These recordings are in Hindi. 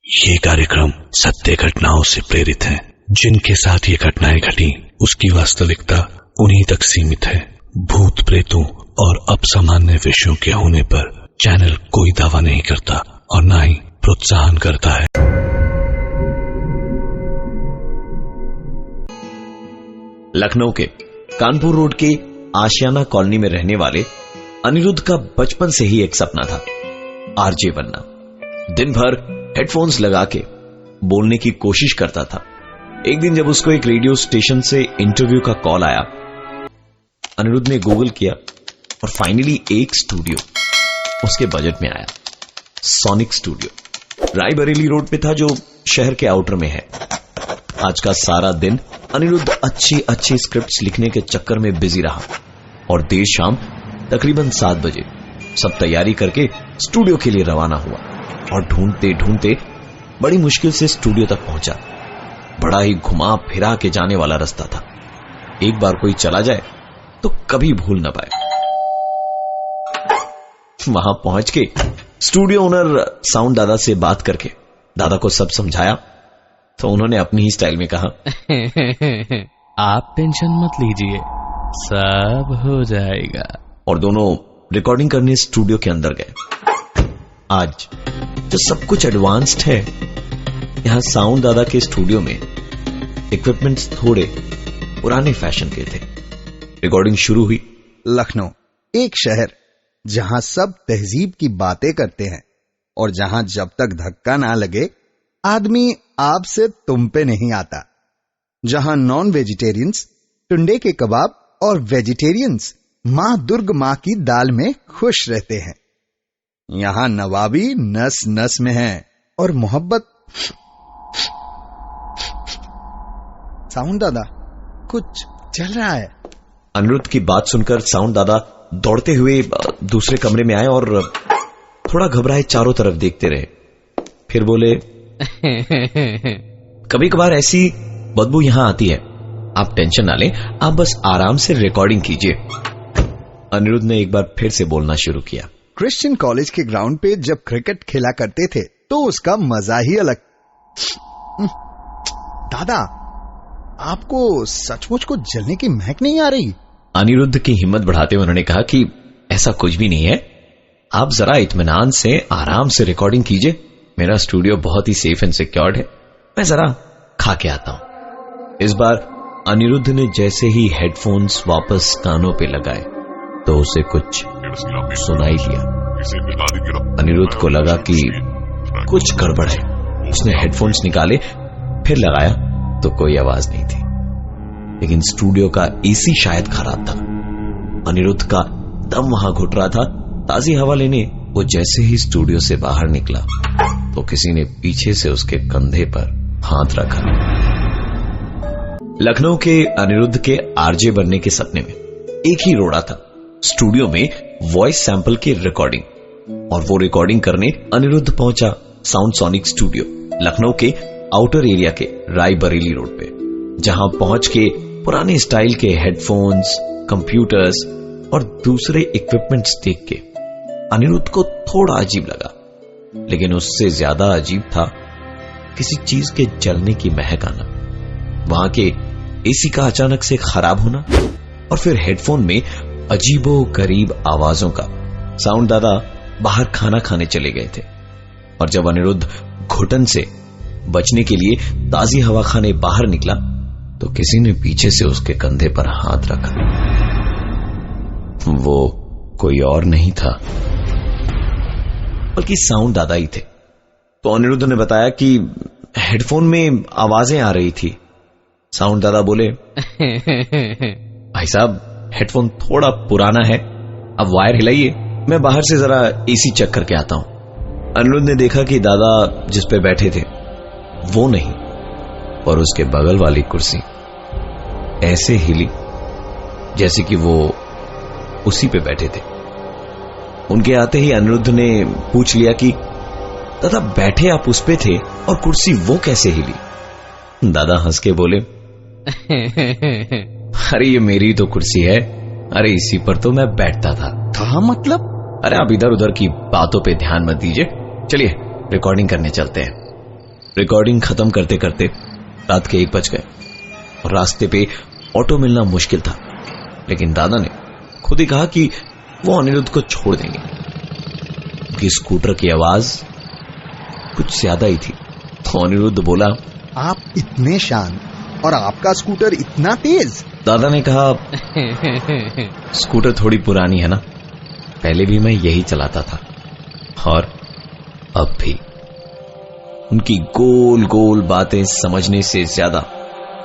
ये कार्यक्रम सत्य घटनाओं से प्रेरित है। जिनके साथ ये घटनाएं घटी उसकी वास्तविकता उन्हीं तक सीमित है। भूत प्रेतों और असामान्य विषयों के होने पर चैनल कोई दावा नहीं करता और न ही प्रोत्साहन करता है। लखनऊ के कानपुर रोड के आशियाना कॉलोनी में रहने वाले अनिरुद्ध का बचपन से ही एक सपना था, आरजे बनना। दिन भर हेडफोन्स लगा के बोलने की कोशिश करता था। एक दिन जब उसको एक रेडियो स्टेशन से इंटरव्यू का कॉल आया, अनिरुद्ध ने गूगल किया और फाइनली एक स्टूडियो उसके बजट में आया। सोनिक स्टूडियो रायबरेली रोड पे था, जो शहर के आउटर में है। आज का सारा दिन अनिरुद्ध अच्छी स्क्रिप्ट्स लिखने के चक्कर में बिजी रहा और देर शाम तकरीबन 7 बजे सब तैयारी करके स्टूडियो के लिए रवाना हुआ और ढूंढते ढूंढते बड़ी मुश्किल से स्टूडियो तक पहुंचा। बड़ा ही घुमा फिरा के जाने वाला रास्ता था। एक बार कोई चला जाए तो कभी भूल न पाए। वहां पहुंच के स्टूडियो ओनर साउंड दादा से बात करके दादा को सब समझाया तो उन्होंने अपनी ही स्टाइल में कहा, आप टेंशन मत लीजिए, सब हो जाएगा। और दोनों रिकॉर्डिंग करने स्टूडियो के अंदर गए। आज जो सब कुछ एडवांस्ड है, यहां साउंड दादा के स्टूडियो में इक्विपमेंट्स थोड़े पुराने फैशन के थे। रिकॉर्डिंग शुरू हुई। लखनऊ एक शहर जहां सब तहजीब की बातें करते हैं और जहां जब तक धक्का ना लगे आदमी आप से तुम पे नहीं आता। जहां नॉन वेजिटेरियंस टुंडे के कबाब और वेजिटेरियंस मां दुर्ग मां की दाल में खुश रहते हैं। यहां नवाबी नस नस में है और मोहब्बत। साउंड दादा, कुछ चल रहा है। अनिरुद्ध की बात सुनकर साउंड दादा दौड़ते हुए दूसरे कमरे में आए और थोड़ा घबराए चारों तरफ देखते रहे। फिर बोले, कभी कभार ऐसी बदबू यहां आती है, आप टेंशन ना लें, आप बस आराम से रिकॉर्डिंग कीजिए। अनिरुद्ध ने एक बार फिर से बोलना शुरू किया। क्रिश्चियन कॉलेज के ग्राउंड पे जब क्रिकेट खेला करते थे तो उसका मजा ही अलग। दादा, आपको सचमुच को जलने की महक नहीं आ रही? अनिरुद्ध की हिम्मत बढ़ाते हुए उन्होंने कहा कि ऐसा कुछ भी नहीं है, आप जरा इत्मीनान से आराम से रिकॉर्डिंग कीजिए। मेरा स्टूडियो बहुत ही सेफ एंड सिक्योर्ड है, मैं जरा खा के आता हूं। इस बार अनिरुद्ध ने जैसे ही हेडफोन्स वापस कानों पे लगाए तो उसे कुछ सुनाई दिया। अनिरुद्ध को लगा कि कुछ गड़बड़ है। उसने हेडफोन्स निकाले, फिर लगाया तो कोई आवाज नहीं थी, लेकिन स्टूडियो का एसी शायद खराब था। अनिरुद्ध का दम वहां घुट रहा था। ताजी हवा लेने वो जैसे ही स्टूडियो से बाहर निकला तो किसी ने पीछे से उसके कंधे पर हाथ रखा। लखनऊ के अनिरुद्ध के आरजे बनने के सपने में एक ही रोड़ा था, स्टूडियो में वॉइस सैंपल की रिकॉर्डिंग। और वो रिकॉर्डिंग करने अनिरुद्ध पहुंचा साउंड सोनिक स्टूडियो, लखनऊ के आउटर एरिया के रायबरेली रोड पे। जहां पहुंच के पुराने स्टाइल के हेडफोन्स, कंप्यूटर्स और दूसरे इक्विपमेंट्स देख के अनिरुद्ध को थोड़ा अजीब लगा, लेकिन उससे ज्यादा अजीब था किसी चीज के जलने की महक आना, वहां के एसी का अचानक से खराब होना और फिर हेडफोन में अजीबो गरीब आवाजों का। साउंड दादा बाहर खाना खाने चले गए थे और जब अनिरुद्ध घुटन से बचने के लिए ताजी हवा खाने बाहर निकला तो किसी ने पीछे से उसके कंधे पर हाथ रखा। वो कोई और नहीं था बल्कि साउंड दादा ही थे। तो अनिरुद्ध ने बताया कि हेडफोन में आवाजें आ रही थी। साउंड दादा बोले, भाई साहब, हेडफोन थोड़ा पुराना है, अब वायर हिलाइए, मैं बाहर से जरा एसी चेक करके आता हूं। अनिरुद्ध ने देखा कि दादा जिस पे बैठे थे वो नहीं और उसके बगल वाली कुर्सी ऐसे हिली जैसे कि वो उसी पे बैठे थे। उनके आते ही अनिरुद्ध ने पूछ लिया कि दादा, बैठे आप उस पे थे और कुर्सी वो कैसे हिली? दादा हंस के बोले, अरे ये मेरी तो कुर्सी है, अरे इसी पर तो मैं बैठता था। कहा मतलब? अरे आप इधर उधर की बातों पे ध्यान मत दीजिए, चलिए रिकॉर्डिंग करने चलते हैं। रिकॉर्डिंग खत्म करते करते रात के 1 बज गए और रास्ते पे ऑटो मिलना मुश्किल था, लेकिन दादा ने खुद ही कहा कि वो अनिरुद्ध को छोड़ देंगे क्योंकि स्कूटर की आवाज कुछ ज्यादा ही थी। तो अनिरुद्ध बोला, आप इतने शांत और आपका स्कूटर इतना तेज? दादा ने कहा, स्कूटर थोड़ी पुरानी है ना, पहले भी मैं यही चलाता था और अब भी। उनकी गोल गोल बातें समझने से ज्यादा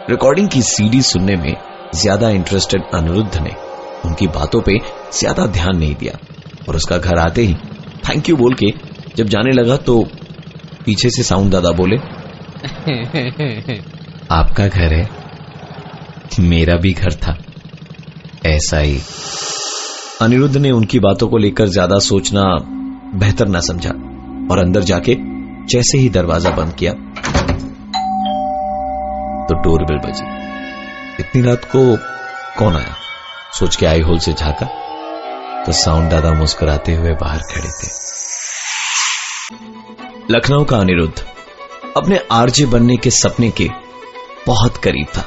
रिकॉर्डिंग की सीडी सुनने में ज्यादा इंटरेस्टेड अनिरुद्ध ने उनकी बातों पे ज्यादा ध्यान नहीं दिया और उसका घर आते ही थैंक यू बोल के जब जाने लगा तो पीछे से साउंड दादा बोले, आपका घर है, मेरा भी घर था, ऐसा ही। अनिरुद्ध ने उनकी बातों को लेकर ज्यादा सोचना बेहतर ना समझा और अंदर जाके जैसे ही दरवाजा बंद किया तो डोरबेल बजी। इतनी रात को कौन आया सोच के आई होल से झांका तो साउंड दादा मुस्कुराते हुए बाहर खड़े थे। लखनऊ का अनिरुद्ध अपने आरजे बनने के सपने के बहुत करीब था।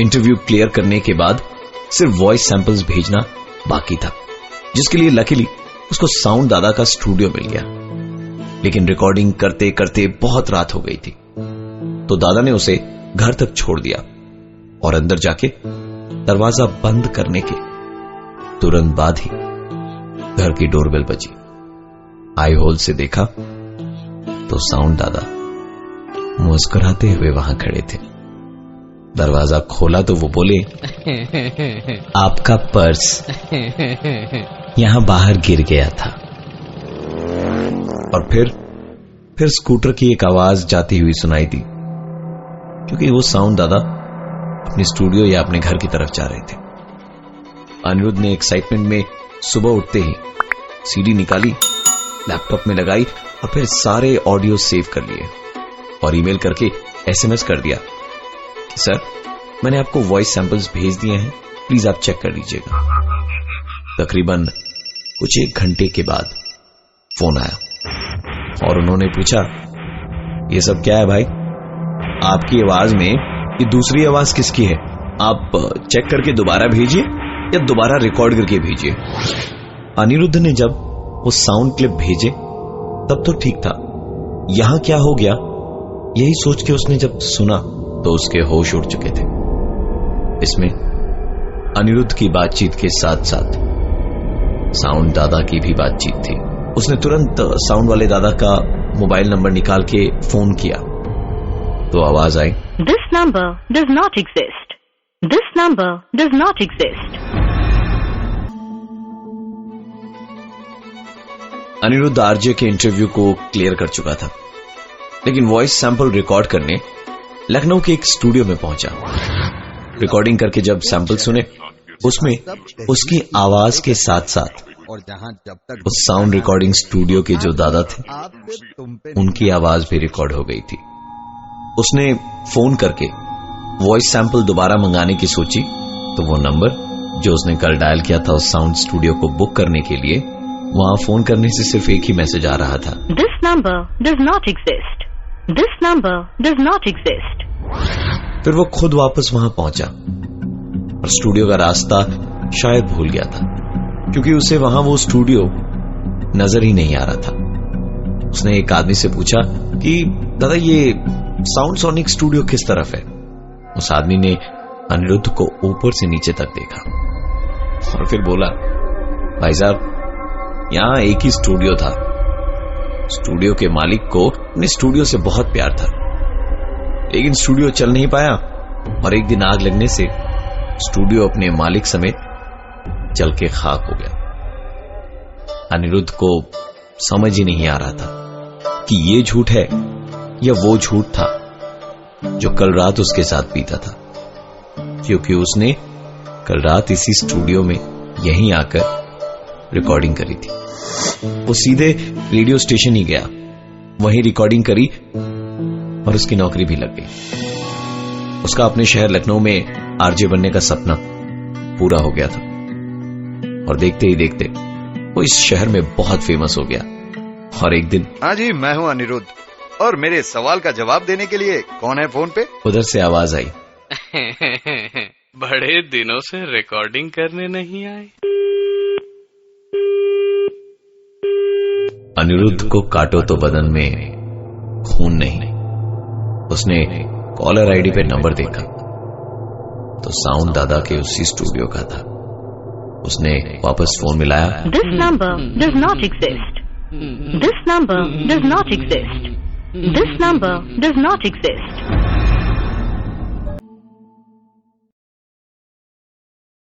इंटरव्यू क्लियर करने के बाद सिर्फ वॉइस सैंपल्स भेजना बाकी था, जिसके लिए लकीली उसको साउंड दादा का स्टूडियो मिल गया। लेकिन रिकॉर्डिंग करते करते बहुत रात हो गई थी तो दादा ने उसे घर तक छोड़ दिया और अंदर जाके दरवाजा बंद करने के तुरंत बाद ही घर की डोरबेल बजी। आई होल से देखा तो साउंड दादा मुस्कुराते हुए वहां खड़े थे। दरवाजा खोला तो वो बोले, आपका पर्स यहां बाहर गिर गया था। और फिर स्कूटर की एक आवाज जाती हुई सुनाई दी क्योंकि वो साउंड दादा अपने स्टूडियो या अपने घर की तरफ जा रहे थे। अनिरुद्ध ने एक्साइटमेंट में सुबह उठते ही सीडी निकाली, लैपटॉप में लगाई और फिर सारे ऑडियो सेव कर लिए और ईमेल करके एसएमएस कर दिया कि सर मैंने आपको वॉइस सैंपल्स भेज दिए हैं, प्लीज आप चेक कर लीजिएगा। तकरीबन कुछ 1 घंटे के बाद फोन आया और उन्होंने पूछा, ये सब क्या है भाई, आपकी आवाज में ये दूसरी आवाज किसकी है, आप चेक करके दोबारा भेजिए या दोबारा रिकॉर्ड करके भेजिए। अनिरुद्ध ने जब वो साउंड क्लिप भेजे तब तो ठीक था, यहां क्या हो गया यही सोच के उसने जब सुना तो उसके होश उड़ चुके थे। इसमें अनिरुद्ध की बातचीत के साथ साथ साउंड दादा की भी बातचीत थी। उसने तुरंत साउंड वाले दादा का मोबाइल नंबर निकाल के फोन किया तो आवाज आई, this number does not exist, this number does not exist. Anirudh RJ के इंटरव्यू को क्लियर कर चुका था, लेकिन वॉइस सैंपल रिकॉर्ड करने लखनऊ के एक स्टूडियो में पहुंचा। रिकॉर्डिंग करके जब सैंपल सुने उसमें उसकी आवाज के साथ साथ और जहां जब तक उस साउंड रिकॉर्डिंग स्टूडियो के जो दादा थे उनकी आवाज भी रिकॉर्ड हो गई थी। उसने फोन करके वॉइस सैंपल दोबारा मंगाने की सोची तो वो नंबर जो उसने कल डायल किया था उस साउंड स्टूडियो को बुक करने के लिए, वहां फोन करने से सिर्फ एक ही मैसेज आ रहा था, this number does not exist, this number does not exist. फिर वो खुद वापस वहां पहुंचा और स्टूडियो का रास्ता शायद भूल गया था क्योंकि उसे वहां वो स्टूडियो नजर ही नहीं आ रहा था। उसने एक आदमी से पूछा कि दादा ये साउंड सोनिक स्टूडियो किस तरफ है। उस आदमी ने अनिरुद्ध को ऊपर से नीचे तक देखा और फिर बोला, भाई साहब यहां एक ही स्टूडियो था, स्टूडियो के मालिक को अपने स्टूडियो से बहुत प्यार था, लेकिन स्टूडियो चल नहीं पाया और एक दिन आग लगने से स्टूडियो अपने मालिक समेत जल के खाक हो गया। अनिरुद्ध को समझ ही नहीं आ रहा था कि ये झूठ है या वो झूठ था जो कल रात उसके साथ बीता था, क्योंकि उसने कल रात इसी स्टूडियो में यहीं आकर रिकॉर्डिंग करी थी। वो सीधे रेडियो स्टेशन ही गया, वहीं रिकॉर्डिंग करी और उसकी नौकरी भी लग गई। उसका अपने शहर लखनऊ में आरजे बनने का सपना पूरा हो गया था और देखते ही देखते वो इस शहर में बहुत फेमस हो गया। और एक दिन, हाँ जी मैं हूं अनिरुद्ध और मेरे सवाल का जवाब देने के लिए कौन है फोन पे? उधर से आवाज आई, बड़े दिनों से रिकॉर्डिंग करने नहीं आए। अनिरुद्ध को काटो तो बदन में खून नहीं। उसने कॉलर आईडी पे नंबर देखा तो साउंड दादा के उसी स्टूडियो का था। उसने वापस फोन मिलाया। This number does not exist. This number does not exist. This number does not exist.